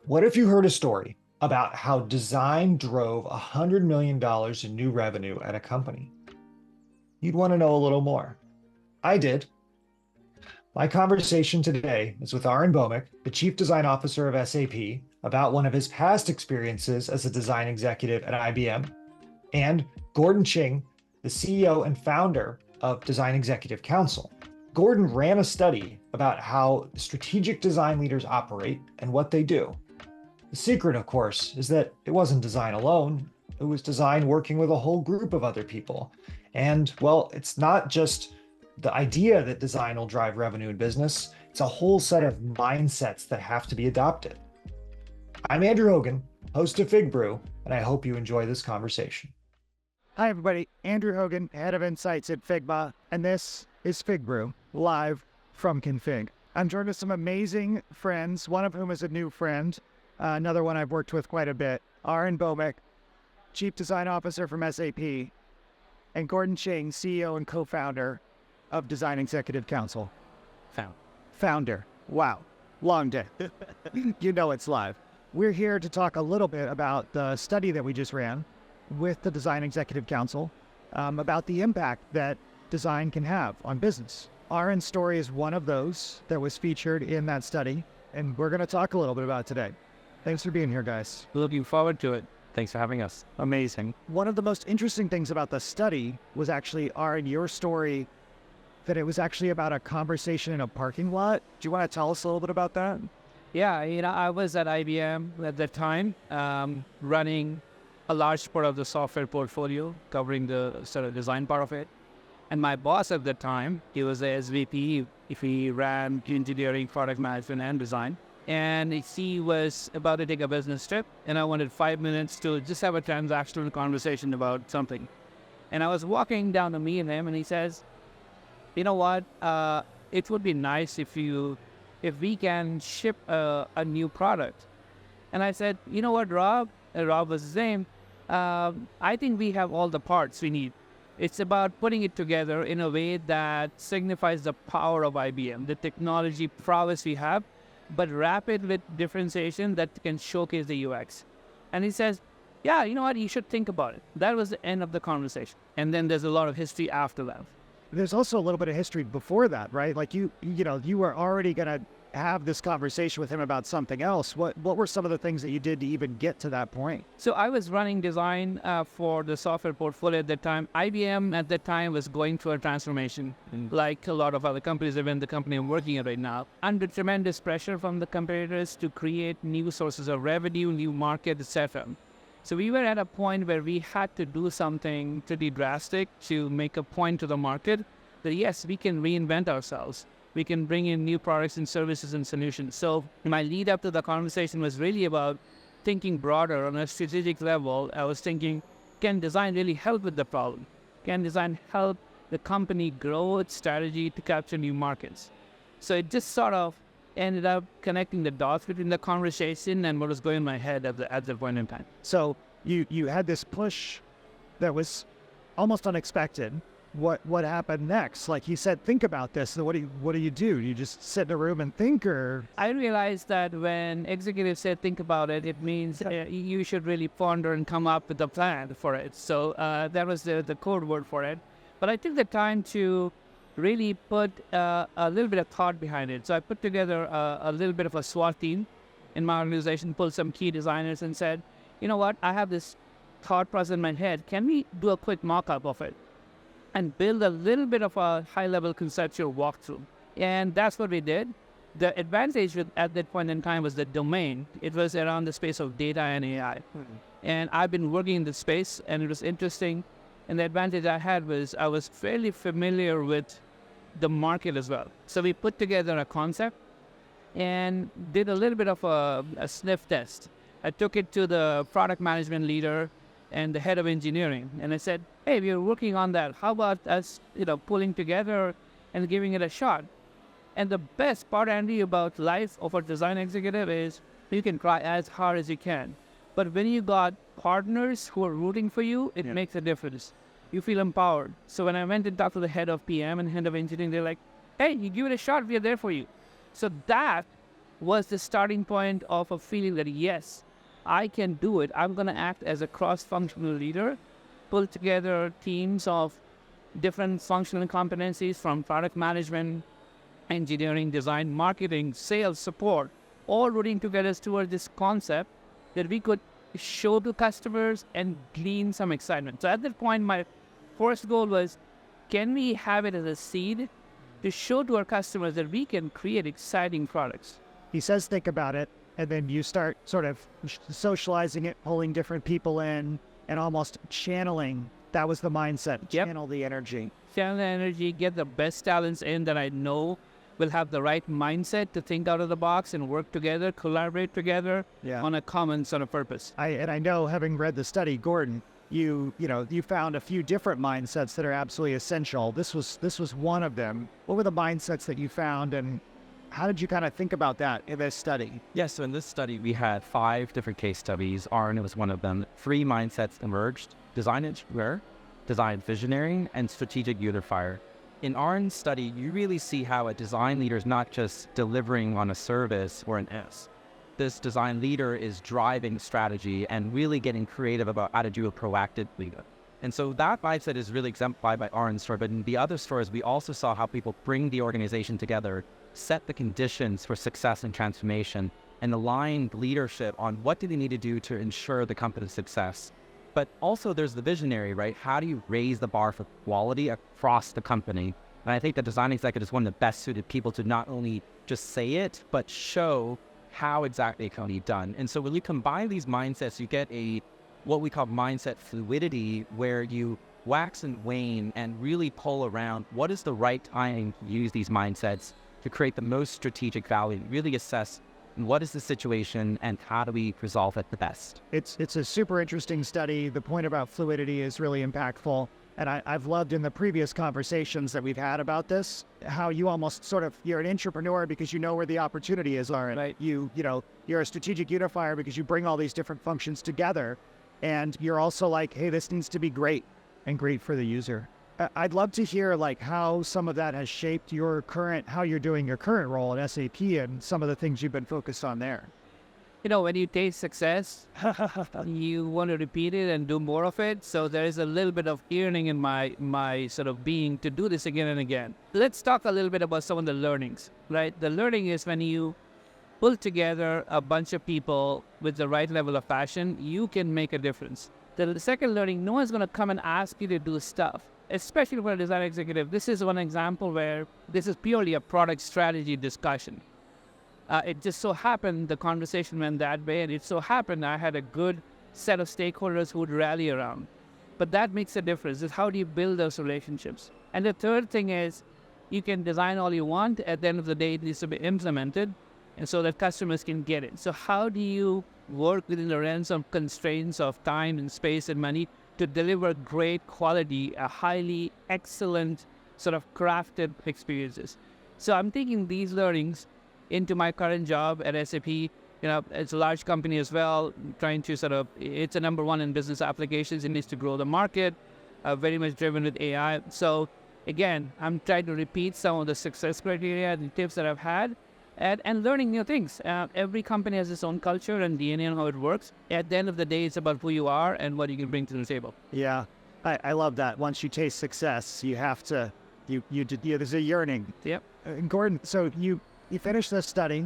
What if you heard a story about how design drove $100 million in new revenue at a company? You'd want to know a little more. I did. My conversation today is with Arin Bhowmick, the Chief Design Officer of SAP, about one of his past experiences as a design executive at IBM, and Gordon Ching, the CEO and founder of Design Executive Council. Gordon ran a study about how strategic design leaders operate and what they do. The secret, of course, is that it wasn't design alone. It was design working with a whole group of other people. And, well, it's not just the idea that design will drive revenue in business, it's a whole set of mindsets that have to be adopted. I'm Andrew Hogan, host of FigBrew, and I hope you enjoy this conversation. Hi, everybody. Andrew Hogan, head of insights at Figma, and this is FigBrew, live from Config. I'm joined with some amazing friends, one of whom is a new friend, another one I've worked with quite a bit, Arin Bhowmick, Chief Design Officer from SAP, and Gordon Ching, CEO and co-founder of Design Executive Council. Founder. Wow. Long day. You know it's live. We're here to talk a little bit about the study that we just ran with the Design Executive Council about the impact that design can have on business. Arin's story is one of those that was featured in that study, and we're going to talk a little bit about it today. Thanks for being here, guys. Looking forward to it. Thanks for having us. Amazing. One of the most interesting things about the study was actually, Arin, your story, that it was actually about a conversation in a parking lot. Do you want to tell us a little bit about that? Yeah, I was at IBM at that time, running a large part of the software portfolio, covering the sort of design part of it. And my boss at that time, he was the SVP, if he ran engineering, product management, and design. And he was about to take a business trip, and I wanted 5 minutes to just have a transactional conversation about something. And I was walking down to meet him, and he says, you know what, it would be nice if we can ship a new product. And I said, you know what, Rob? Rob was his name. I think we have all the parts we need. It's about putting it together in a way that signifies the power of IBM, the technology prowess we have, but wrap it with differentiation that can showcase the UX. And he says, yeah, you know what, you should think about it. That was the end of the conversation. And then there's a lot of history after that. There's also a little bit of history before that, right? Like you were already going to have this conversation with him about something else. What were some of the things that you did to even get to that point? So I was running design for the software portfolio at that time. IBM at that time was going through a transformation, like a lot of other companies, even the company I'm working at right now, under tremendous pressure from the competitors to create new sources of revenue, new market, etc. So we were at a point where we had to do something pretty drastic to make a point to the market that yes, we can reinvent ourselves. We can bring in new products and services and solutions. So my lead up to the conversation was really about thinking broader on a strategic level. I was thinking, can design really help with the problem? Can design help the company grow its strategy to capture new markets? So it just sort of ended up connecting the dots between the conversation and what was going in my head at the point in time. So you had this push that was almost unexpected. What happened next? Like he said, think about this. So what do you do? Do you just sit in a room and think, or? I realized that when executives say think about it, it means you should really ponder and come up with a plan for it. So that was the code word for it. But I took the time to really put a little bit of thought behind it. So I put together a little bit of a SWAT team in my organization, pulled some key designers and said, you know what, I have this thought process in my head. Can we do a quick mock-up of it and build a little bit of a high-level conceptual walkthrough? And that's what we did. The advantage at that point in time was the domain. It was around the space of data and AI. And I've been working in this space, and it was interesting. And the advantage I had was I was fairly familiar with the market as well. So we put together a concept and did a little bit of a sniff test. I took it to the product management leader and the head of engineering, and I said, hey, we're working on that. How about us, pulling together and giving it a shot? And the best part, Andy, about life of a design executive is you can try as hard as you can. But when you got partners who are rooting for you, it makes a difference. You feel empowered. So when I went and talked to the head of PM and head of engineering, they're like, hey, you give it a shot, we are there for you. So that was the starting point of a feeling that, yes, I can do it. I'm going to act as a cross-functional leader, pull together teams of different functional competencies from product management, engineering, design, marketing, sales, support, all rooting together towards this concept that we could show to customers and glean some excitement. So at that point, my first goal was, can we have it as a seed to show to our customers that we can create exciting products? He says, think about it. And then you start sort of socializing it, pulling different people in, and almost channeling. That was the mindset. Yep. Channel the energy. Channel the energy, get the best talents in that I know will have the right mindset to think out of the box and work together, collaborate together on a common sort of purpose. I know, having read the study, Gordon, you found a few different mindsets that are absolutely essential. This was one of them. What were the mindsets that you found, and how did you kind of think about that in this study? Yes, so in this study, we had 5 different case studies. Arin was one of them. 3 mindsets emerged: design entrepreneur, design visionary, and strategic unifier. In Arin's study, you really see how a design leader is not just delivering on a service or an S. This design leader is driving strategy and really getting creative about how to do a proactive leader. And so that mindset is really exemplified by Arin's story. But in the other stories, we also saw how people bring the organization together, set the conditions for success and transformation, and align leadership on what do they need to do to ensure the company's success. But also there's the visionary, right? How do you raise the bar for quality across the company? And I think the design executive is one of the best suited people to not only just say it, but show how exactly it can be done. And so when you combine these mindsets, you get what we call mindset fluidity, where you wax and wane and really pull around what is the right time to use these mindsets to create the most strategic value, really assess what is the situation and how do we resolve it the best. It's a super interesting study. The point about fluidity is really impactful. And I've loved in the previous conversations that we've had about this, how you almost you're an entrepreneur because you know where the opportunity is, Arin. Right. You're a strategic unifier because you bring all these different functions together. And you're also like, hey, this needs to be great and great for the user. I'd love to hear how some of that has shaped how you're doing your current role at SAP and some of the things you've been focused on there. When you taste success, you want to repeat it and do more of it. So there is a little bit of yearning in my sort of being to do this again and again. Let's talk a little bit about some of the learnings, right? The learning is when you pull together a bunch of people with the right level of passion, you can make a difference. The second learning, no one's going to come and ask you to do stuff, especially for a design executive. This is one example where this is purely a product strategy discussion. It just so happened the conversation went that way, and it so happened I had a good set of stakeholders who would rally around. But that makes a difference. Is how do you build those relationships? And the third thing is, you can design all you want. At the end of the day, it needs to be implemented, and so that customers can get it. So how do you work within the realms of constraints of time and space and money to deliver great quality, a highly excellent sort of crafted experiences? So I'm taking these learnings into my current job at SAP. It's a large company as well, trying to it's a number one in business applications. It needs to grow the market, very much driven with AI. So again, I'm trying to repeat some of the success criteria and tips that I've had and learning new things. Every company has its own culture and DNA and how it works. At the end of the day, it's about who you are and what you can bring to the table. Yeah, I love that. Once you taste success, you have to, there's a yearning. Yep. Gordon, so you finished this study.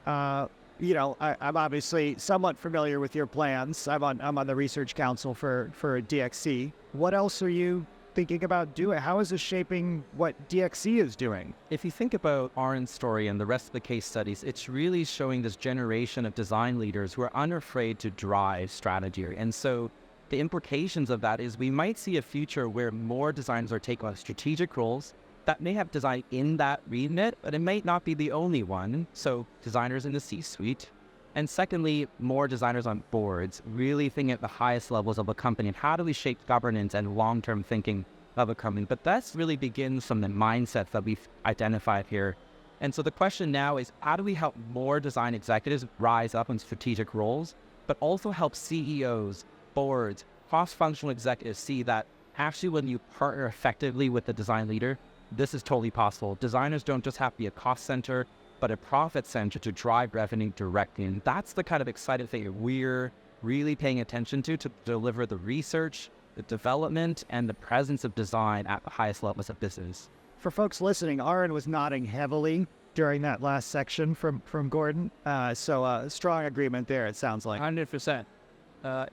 I'm obviously somewhat familiar with your plans. I'm on the research council for DXC. What else are you thinking about doing? How is this shaping what DXC is doing? If you think about Arin's story and the rest of the case studies, it's really showing this generation of design leaders who are unafraid to drive strategy. And so the implications of that is we might see a future where more designers are taking on strategic roles that may have design in that remit, but it might not be the only one. So designers in the C-suite. And secondly, more designers on boards, really thinking at the highest levels of a company. And how do we shape governance and long-term thinking of a company? But that really begins from the mindset that we've identified here. And so the question now is, how do we help more design executives rise up in strategic roles, but also help CEOs, boards, cross-functional executives see that actually when you partner effectively with the design leader, this is totally possible. Designers don't just have to be a cost center. but a profit center to drive revenue directly. And that's the kind of exciting thing that we're really paying attention to deliver the research, the development, and the presence of design at the highest levels of business. For folks listening, Arin was nodding heavily during that last section from Gordon. So strong agreement there, it sounds like. 100%.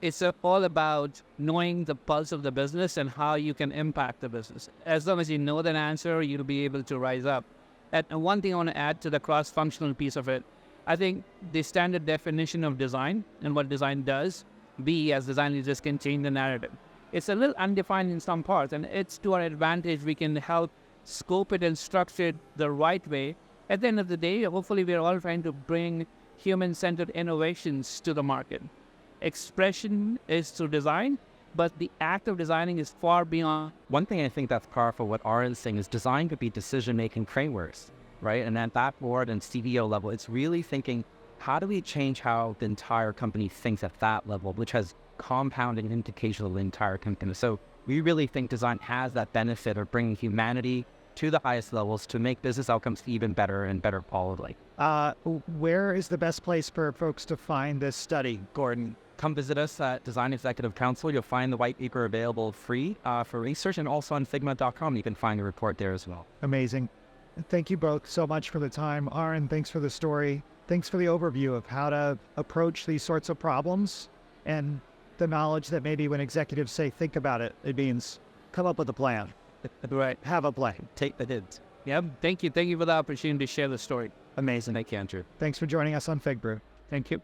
It's all about knowing the pulse of the business and how you can impact the business. As long as you know that answer, you'll be able to rise up. And one thing I want to add to the cross-functional piece of it, I think the standard definition of design and what design does, we as design leaders can change the narrative. It's a little undefined in some parts, and it's to our advantage. We can help scope it and structure it the right way. At the end of the day, hopefully we're all trying to bring human-centered innovations to the market. Expression is through design, but the act of designing is far beyond. One thing I think that's powerful, what Arin's saying, is design could be decision-making frameworks, right? And at that board and CEO level, it's really thinking, how do we change how the entire company thinks at that level, which has compounding implications of the entire company. So we really think design has that benefit of bringing humanity to the highest levels to make business outcomes even better and better quality. Where is the best place for folks to find this study, Gordon? Come visit us at Design Executive Council. You'll find the white paper available free for research, and also on Figma.com. You can find the report there as well. Amazing. Thank you both so much for the time. Arin, thanks for the story. Thanks for the overview of how to approach these sorts of problems, and the knowledge that maybe when executives say think about it, it means come up with a plan. Right. Have a plan. Take the hint. Yeah, thank you. Thank you for the opportunity to share the story. Amazing. Thank you, Andrew. Thanks for joining us on FigBrew. Thank you.